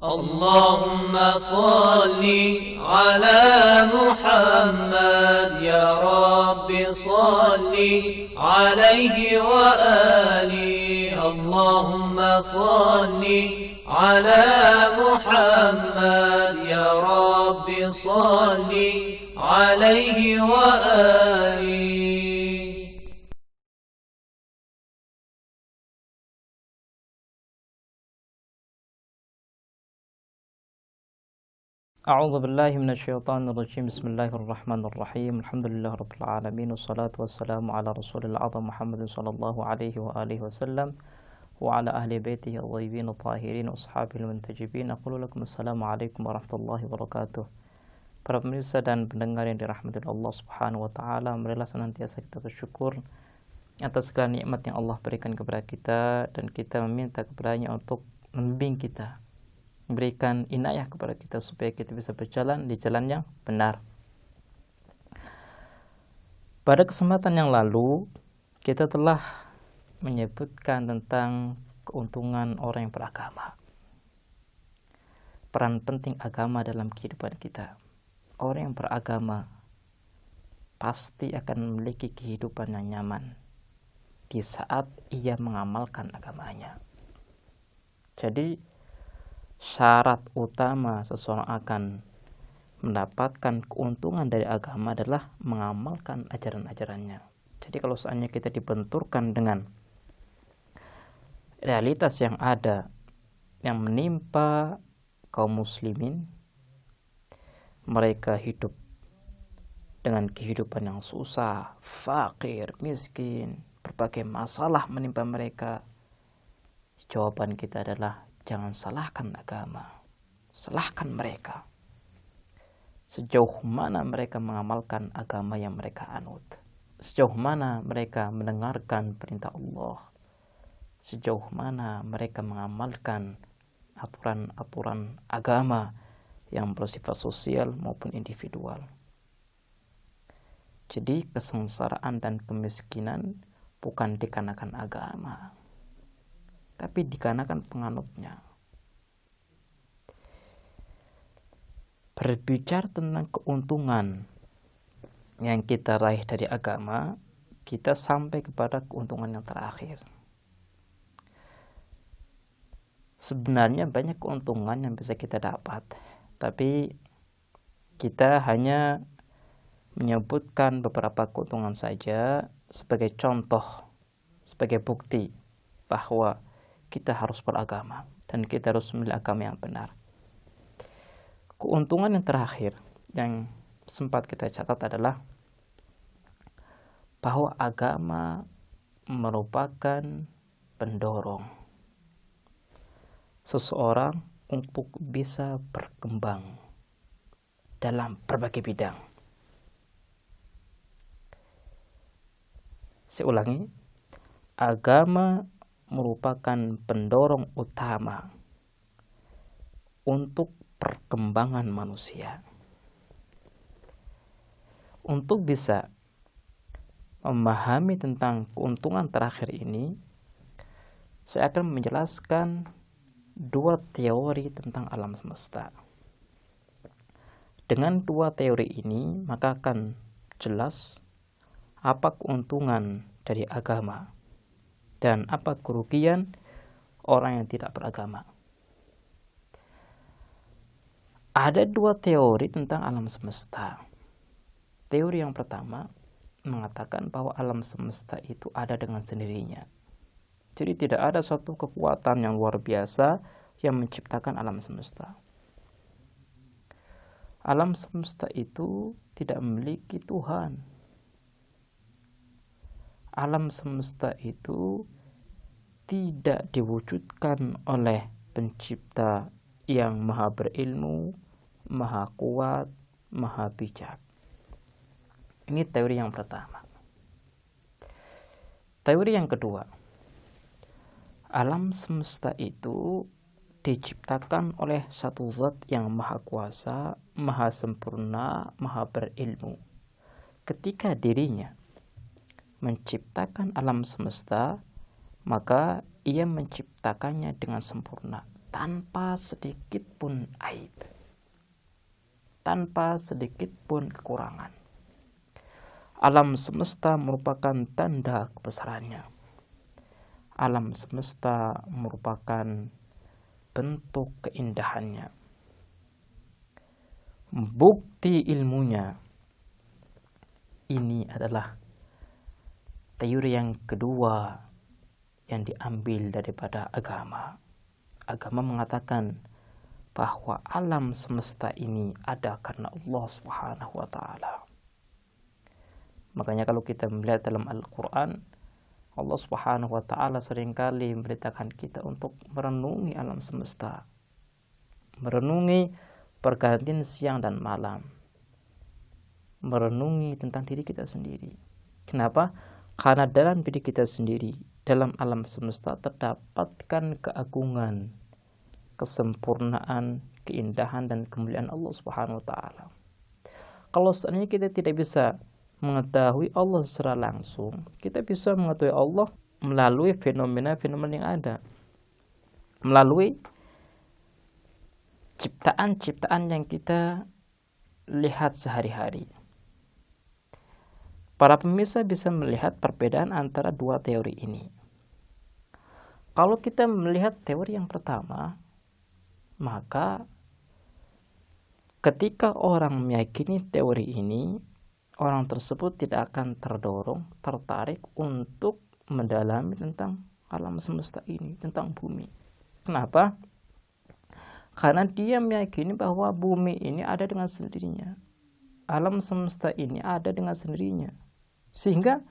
اللهم صل على محمد يا رب صل عليه وآله اللهم صل على محمد يا رب صل عليه وآله. أعوذ بالله من الشيطان الرجيم. بسم الله الرحمن الرحيم. الحمد لله رب العالمين والصلاة والسلام على رسول الأعظم محمد صلى الله عليه وآله وسلم وعلى أهل بيته الطيبين الطاهرين وأصحابه المنتجبين. أقول لكم السلام عليكم ورحمة الله وبركاته. Para pemirsa dan pendengar yang dirahmati Allah Subhanahu wa taala, marilah senantiasa kita bersyukur atas segala nikmat yang Allah berikan kepada kita, dan kita meminta kepadanya untuk membimbing kita, memberikan inayah kepada kita supaya kita bisa berjalan di jalan yang benar. Pada kesempatan yang lalu kita telah menyebutkan tentang keuntungan orang yang beragama, peran penting agama dalam kehidupan kita. Orang yang beragama pasti akan memiliki kehidupan yang nyaman di saat ia mengamalkan agamanya. Jadi syarat utama seseorang akan mendapatkan keuntungan dari agama adalah mengamalkan ajaran-ajarannya. Jadi kalau seandainya kita dibenturkan dengan realitas yang ada yang menimpa kaum muslimin, mereka hidup dengan kehidupan yang susah, fakir, miskin, berbagai masalah menimpa mereka, jawaban kita adalah jangan salahkan agama, salahkan mereka. Sejauh mana mereka mengamalkan agama yang mereka anut, sejauh mana mereka mendengarkan perintah Allah, sejauh mana mereka mengamalkan aturan-aturan agama yang bersifat sosial maupun individual. Jadi kesengsaraan dan kemiskinan bukan dikarenakan agama, tapi dikarenakan penganutnya. Berbicara tentang keuntungan yang kita raih dari agama, kita sampai kepada keuntungan yang terakhir. Sebenarnya banyak keuntungan yang bisa kita dapat, tapi kita hanya menyebutkan beberapa keuntungan saja sebagai contoh, sebagai bukti bahwa kita harus beragama dan kita harus memilih agama yang benar. Keuntungan yang terakhir yang sempat kita catat adalah bahwa agama merupakan pendorong seseorang untuk bisa berkembang dalam berbagai bidang. Saya ulangi, agama merupakan pendorong utama untuk perkembangan manusia. Untuk bisa memahami tentang keuntungan terakhir ini, saya akan menjelaskan dua teori tentang alam semesta. Dengan dua teori ini, maka akan jelas apa keuntungan dari agama dan apa kerugian orang yang tidak beragama. Ada dua teori tentang alam semesta. Teori yang pertama mengatakan bahwa alam semesta itu ada dengan sendirinya. Jadi tidak ada suatu kekuatan yang luar biasa yang menciptakan alam semesta. Alam semesta itu tidak memiliki Tuhan. Alam semesta itu tidak diwujudkan oleh pencipta yang maha berilmu, maha kuat, maha bijak. Ini teori yang pertama. Teori yang kedua, alam semesta itu diciptakan oleh satu zat yang maha kuasa, maha sempurna, maha berilmu. Ketika dirinya menciptakan alam semesta, maka ia menciptakannya dengan sempurna, tanpa sedikit pun aib, tanpa sedikit pun kekurangan. Alam semesta merupakan tanda kebesarannya. Alam semesta merupakan bentuk keindahannya, bukti ilmunya. Ini adalah teori yang kedua yang diambil daripada agama. Agama mengatakan bahwa alam semesta ini ada karena Allah Subhanahu wa taala. Makanya kalau kita melihat dalam Al-Qur'an, Allah Subhanahu wa taala seringkali memberitakan kita untuk merenungi alam semesta, merenungi pergantian siang dan malam, merenungi tentang diri kita sendiri. Kenapa? Karena dalam diri kita sendiri, dalam alam semesta terdapatkan keagungan, kesempurnaan, keindahan dan kemuliaan Allah Subhanahu wa taala. Kalau seandainya kita tidak bisa mengetahui Allah secara langsung, kita bisa mengetahui Allah melalui fenomena-fenomena yang ada, melalui ciptaan-ciptaan yang kita lihat sehari-hari. Para pemirsa bisa melihat perbedaan antara dua teori ini. Kalau kita melihat teori yang pertama, maka ketika orang meyakini teori ini, orang tersebut tidak akan tertarik untuk mendalami tentang alam semesta ini, tentang bumi. Kenapa? Karena dia meyakini bahwa bumi ini ada dengan sendirinya, alam semesta ini ada dengan sendirinya, sehingga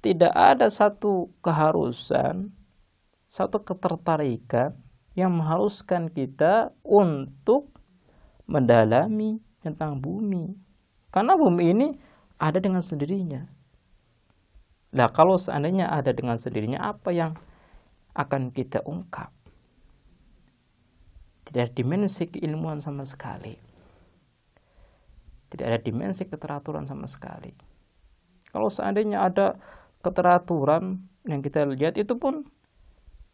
tidak ada satu keharusan, satu ketertarikan yang mengharuskan kita untuk mendalami tentang bumi, karena bumi ini ada dengan sendirinya. Nah, kalau seandainya ada dengan sendirinya, apa yang akan kita ungkap? Tidak ada dimensi keilmuan sama sekali. Tidak ada dimensi keteraturan sama sekali. Kalau seandainya ada keteraturan yang kita lihat, itu pun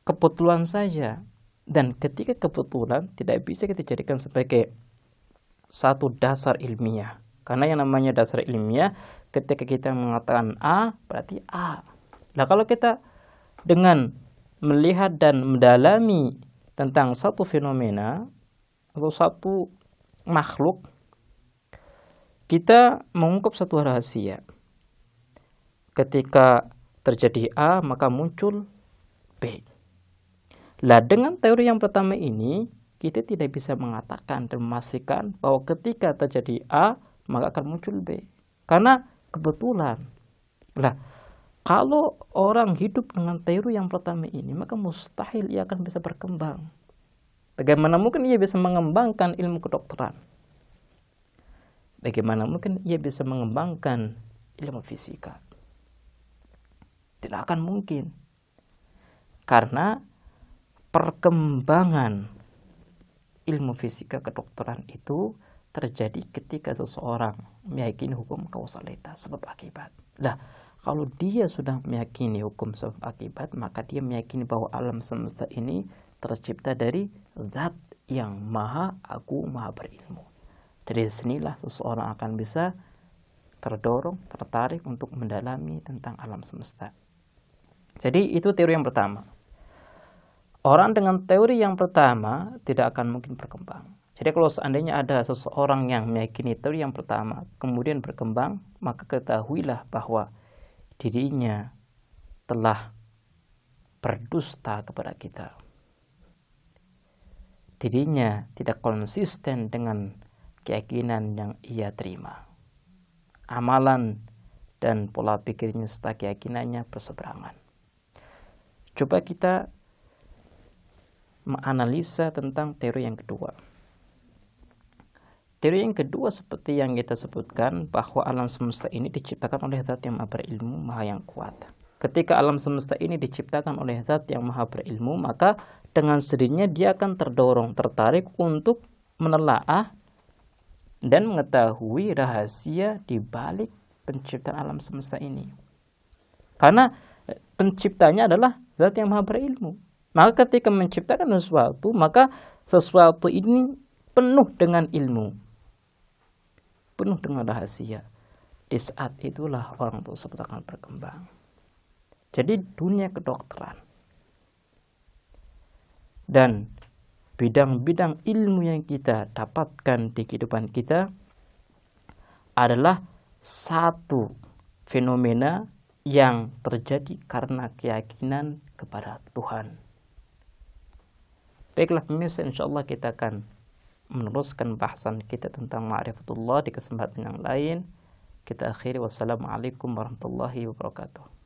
kebetulan saja. Dan ketika kebetulan tidak bisa kita jadikan sebagai satu dasar ilmiah. Karena yang namanya dasar ilmiah, ketika kita mengatakan A, berarti A. Nah, kalau kita dengan melihat dan mendalami tentang satu fenomena atau satu makhluk, kita mengungkap satu rahasia. Ketika terjadi A, maka muncul B. Nah, dengan teori yang pertama ini, kita tidak bisa mengatakan dan memastikan bahwa ketika terjadi A, maka akan muncul B, karena kebetulan. Lah, kalau orang hidup dengan teori yang pertama ini, maka mustahil ia akan bisa berkembang. Bagaimana mungkin ia bisa mengembangkan ilmu kedokteran? Bagaimana mungkin ia bisa mengembangkan ilmu fisika? Tidak akan mungkin. Karena perkembangan ilmu fisika kedokteran itu terjadi ketika seseorang meyakini hukum kausalitas, sebab akibat. Nah, kalau dia sudah meyakini hukum sebab akibat, maka dia meyakini bahwa alam semesta ini tercipta dari zat yang maha agung, maha berilmu. Dari sinilah seseorang akan bisa terdorong, tertarik untuk mendalami tentang alam semesta. Jadi itu teori yang pertama. Orang dengan teori yang pertama tidak akan mungkin berkembang. Jadi kalau seandainya ada seseorang yang meyakini teori yang pertama, kemudian berkembang, maka ketahuilah bahwa dirinya telah berdusta kepada kita. Dirinya tidak konsisten dengan keyakinan yang ia terima. Amalan dan pola pikirnya serta keyakinannya berseberangan. Coba kita menganalisa tentang teori yang kedua. Teori yang kedua seperti yang kita sebutkan, bahwa alam semesta ini diciptakan oleh zat yang maha berilmu, maha yang kuat. Ketika alam semesta ini diciptakan oleh zat yang maha berilmu, maka dengan sendirinya dia akan terdorong, tertarik untuk menelaah dan mengetahui rahasia di balik penciptaan alam semesta ini. Karena penciptanya adalah zat yang maha berilmu. Maka ketika menciptakan sesuatu, maka sesuatu ini penuh dengan ilmu, penuh dengan rahasia. Di saat itulah orang tersebut akan berkembang. Jadi dunia kedokteran dan bidang-bidang ilmu yang kita dapatkan di kehidupan kita adalah satu fenomena yang terjadi karena keyakinan kepada Tuhan. Baiklah pemirsa, insyaallah kita akan meneruskan bahasan kita tentang ma'rifatullah di kesempatan yang lain. Kita akhiri, wassalamualaikum warahmatullahi wabarakatuh.